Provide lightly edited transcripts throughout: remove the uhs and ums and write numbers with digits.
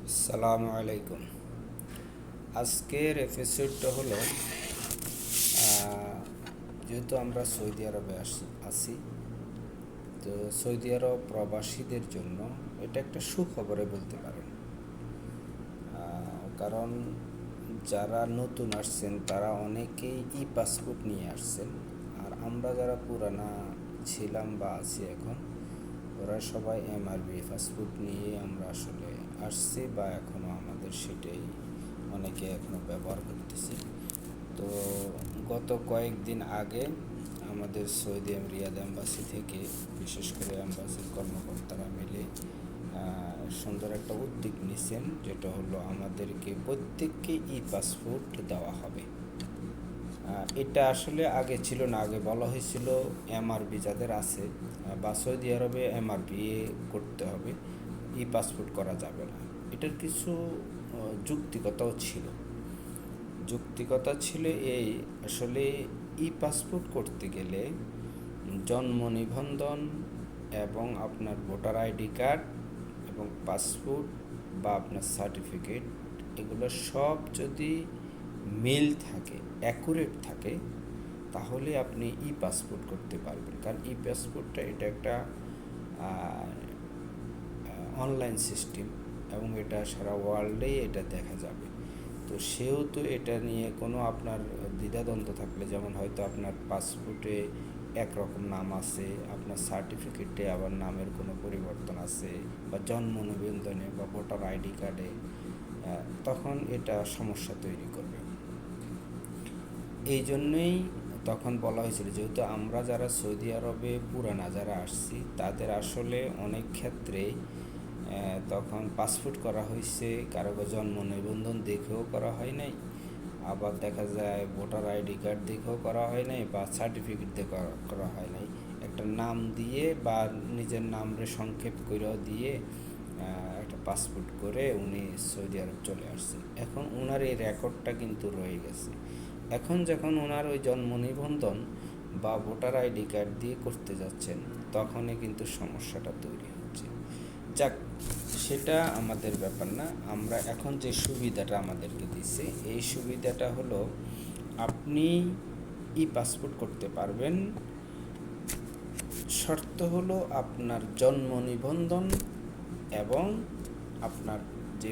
আসসালামু আলাইকুম। আজকের এপিসোডটা হলো যেহেতু আমরা সৌদি আরবে আছি, তো সৌদি আরব প্রবাসীদের জন্য এটা একটা সুখবরে বলতে পারেন। কারণ যারা নতুন আসছেন তারা অনেকেই পাসপোর্ট নিয়ে আসছেন, আর আমরা যারা পুরানা ছিলাম বা আছি এখন, ওরা সবাই এমআরবি পাসপোর্ট নিয়ে আমরা আসলে আসছি বা এখনও আমাদের সেটাই অনেকে এখনও ব্যবহার করতেছি। তো গত কয়েকদিন আগে আমাদের সৌদি রিয়াদ অ্যাম্বাসি থেকে, বিশেষ করে অ্যাম্বাসির কর্মকর্তারা মিলে সুন্দর একটা উদ্যোগ নিয়েছেন, যেটা হলো আমাদেরকে প্রত্যেককে পাসপোর্ট দেওয়া হবে। এটা আসলে আগে ছিল না। আগে বলা হয়েছিল এমআরবি যাদের আছে বা সৌদি আরবে এমআরবি করতে হবে, পাসপোর্ট করা যাবে না। এটার কিছু যুক্তিকতাও ছিল। যৌক্তিকতা ছিল এই, আসলে পাসপোর্ট করতে গেলে জন্ম নিবন্ধন এবং আপনার ভোটার আইডি কার্ড এবং পাসপোর্ট বা আপনার সার্টিফিকেট, এগুলো সব যদি মিল থাকে, অ্যাকুরেট থাকে, তাহলে আপনি পাসপোর্ট করতে পারবেন। কারণ পাসপোর্টটা এটা একটা অনলাইন সিস্টেম এবং এটা সারা ওয়ার্ল্ডেই এটা দেখা যাবে। তো সেহেতু এটা নিয়ে কোনো আপনার দ্বিধাদ্বন্দ্ব থাকলে, যেমন হয়তো আপনার পাসপোর্টে একরকম নাম আছে, আপনার সার্টিফিকেটে আবার নামের কোনো পরিবর্তন আছে, বা জন্ম নিবন্ধনে বা ভোটার আইডি কার্ডে, তখন এটা সমস্যা তৈরি করবে। এই জন্যই তখন বলা হয়েছিল, যেহেতু আমরা যারা সৌদি আরবে পুরানা যারা আসছি, তাদের আসলে অনেক ক্ষেত্রে তখন পাসপোর্ট করা হয়েছে, কারো জন্ম নিবন্ধন দেখেও করা হয় নাই, আবার দেখা যায় ভোটার আইডি কার্ড দেখেও করা হয় নাই, বা সার্টিফিকেট দিয়ে করা হয় নাই। একটা নাম দিয়ে বা নিজের নামরে সংক্ষেপ করেও দিয়ে একটা পাসপোর্ট করে উনি সৌদি আরব চলে আসছে। এখন ওনার এই রেকর্ডটা কিন্তু রয়ে গেছে। এখন যখন ওনার ওই জন্ম নিবন্ধন বা ভোটার আইডি কার্ড দিয়ে করতে যাচ্ছেন, তখনই কিন্তু সমস্যাটা তৈরি হচ্ছে। যাক, সেটা আমাদের ব্যাপার না। আমরা এখন যে সুবিধাটা আমাদেরকে দিচ্ছে, এই সুবিধাটা হলো আপনি পাসপোর্ট করতে পারবেন। শর্ত হলো আপনার জন্ম নিবন্ধন এবং আপনার যে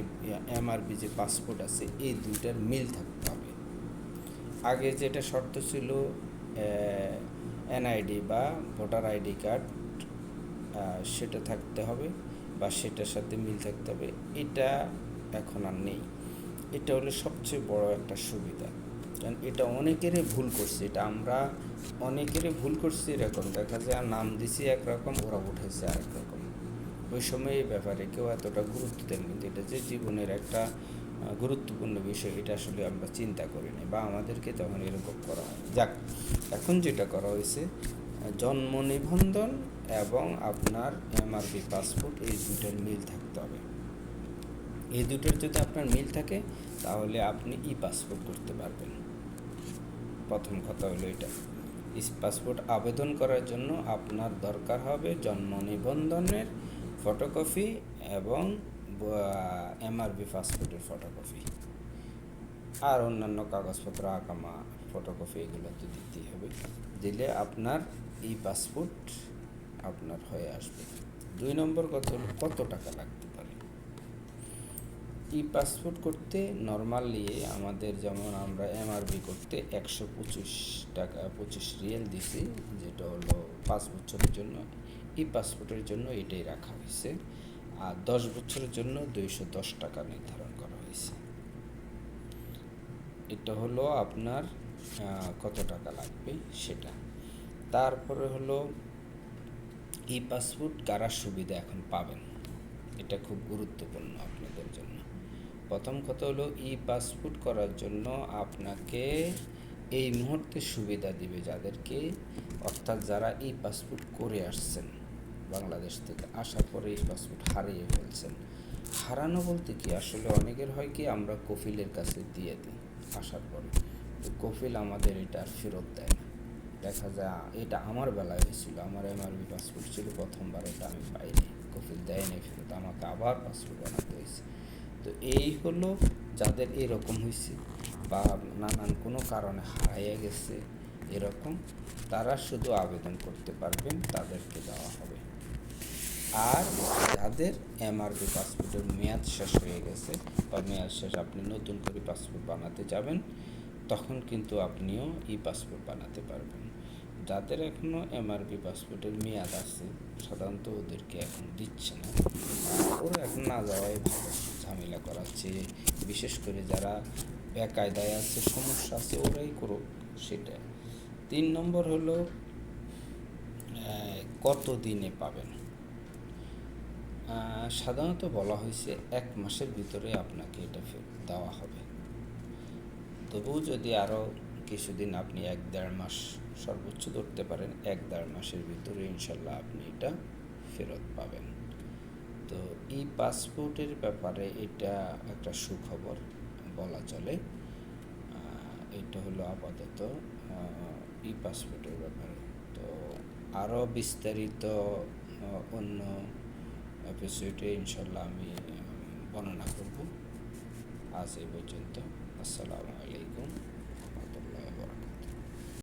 এমআরবি যে পাসপোর্ট আছে, এই দুইটার মিল থাকতে হবে। আগে যেটা শর্ত ছিল এনআইডি বা ভোটার আইডি কার্ড, সেটা থাকতে হবে বা সেটার সাথে মিল থাকতে হবে, এটা এখন আর নেই। এটা হলো সবচেয়ে বড় একটা সুবিধা। কারণ এটা অনেকেরই ভুল করছে, এটা আমরা অনেকেরই ভুল করছি। এরকম দেখা যায় নাম দিছি একরকম, ওরা উঠেছে আরেক রকম। ওই সময় এই ব্যাপারে কেউ এতটা গুরুত্ব দেন, কিন্তু এটা যে জীবনের একটা গুরুত্বপূর্ণ বিষয়, এটা আসলে আমরা চিন্তা করিনি বা আমাদেরকে তখন এরকম করা হয়। যাক, এখন যেটা করা হয়েছে, জন্ম নিবন্ধন এবং আপনার এমআরবি পাসপোর্ট, এই দুটোর মিল থাকতে হবে। এই দুটোর যদি আপনার মিল থাকে, তাহলে আপনি পাসপোর্ট করতে পারবেন। প্রথম কথা হলো এটা। পাসপোর্ট আবেদন করার জন্য আপনার দরকার হবে জন্ম নিবন্ধনের ফটোকপি এবং এমআরবি পাসপোর্টের ফটোকপি, আর অন্যান্য কাগজপত্র, আকামা, ফটোকপি, এগুলো তো দিতেই হবে। দিলে আপনার পাসপোর্ট আপনার হয়ে আসবে। 2 নম্বর কথা হলো কত টাকা লাগতে পারে। পাসপোর্ট করতে নর্মালি আমাদের, যেমন আমরা এমআরবি করতে 125 টাকা 25 রিয়াল দিছি, যেটা হলো 5 বছরের জন্য। পাসপোর্টের জন্য এটাই রাখা হয়েছে। আর 10 বছরের জন্য 210 টাকা নির্ধারণ করা হয়েছে। এটা হলো আপনার কত টাকা লাগবে সেটা। তারপরে হলো পাসপোর্ট কারা সুবিধা এখন পাবেন, এটা খুব গুরুত্বপূর্ণ আপনাদের জন্য। প্রথম কথা হলো পাসপোর্ট করার জন্য আপনাকে এই মুহূর্তে সুবিধা দিবে যাদেরকে, অর্থাৎ যারা পাসপোর্ট করে আসছেন, বাংলাদেশ থেকে আসার পরে পাসপোর্ট হারিয়ে ফেলছেন। হারানো বলতে কি, আসলে অনেকের হয় কি, আমরা কফিলের কাছে দিয়ে দিই আসার পরে, তো কফিল আমাদের এটা আর ফেরত দেয় না। দেখা যায়, এটা আমার বেলায় হয়েছিল, আমার এমআরবি পাসপোর্ট ছিল প্রথমবার, এটা আমি পাইনি, কফিল দেয়নি ফেরত, আমাকে আবার পাসপোর্ট বানাতে হয়েছে। তো এই হলো যাদের এরকম হয়েছে বা নানান কোনো কারণে হারিয়ে গেছে এরকম, তারা শুধু আবেদন করতে পারবেন, তাদেরকে দেওয়া হবে। আর যাদের এমআরবি পাসপোর্টের মেয়াদ শেষ হয়ে গেছে বা মেয়াদ শেষ আপনি নতুন করে পাসপোর্ট বানাতে যাবেন, তখন কিন্তু আপনিও ই পাসপোর্ট বানাতে পারবেন। যাদের এখনও এমআরবি পাসপোর্টের মেয়াদ আছে সাধারণত ওদেরকে এখন দিচ্ছে না, ওরা এখন না যাওয়াই ভালো, ঝামেলা করাচ্ছে। বিশেষ করে যারা বেকায়দায় আছে, সমস্যা আছে, ওরাই করুক সেটা। 3 নম্বর হলো কত দিনে পাবেন। সাধারণত বলা হয়েছে 1 মাসের ভিতরে আপনাকে এটা দেওয়া হবে। তবুও যদি আরও কিছুদিন আপনি 1-1.5 মাস সর্বোচ্চ ধরতে পারেন, 1-1.5 মাসের ভিতরে ইনশাল্লাহ আপনি এটা ফেরত পাবেন। তো এই পাসপোর্টের ব্যাপারে এটা একটা সুখবর বলা চলে। এটা হলো আপাতত ই পাসপোর্টের ব্যাপারে। তো আরও বিস্তারিত অন্য এপিসোডে ইনশাল্লাহ আমি বর্ণনা করব। আজ এই পর্যন্ত। আসসালামু আলাইকুম।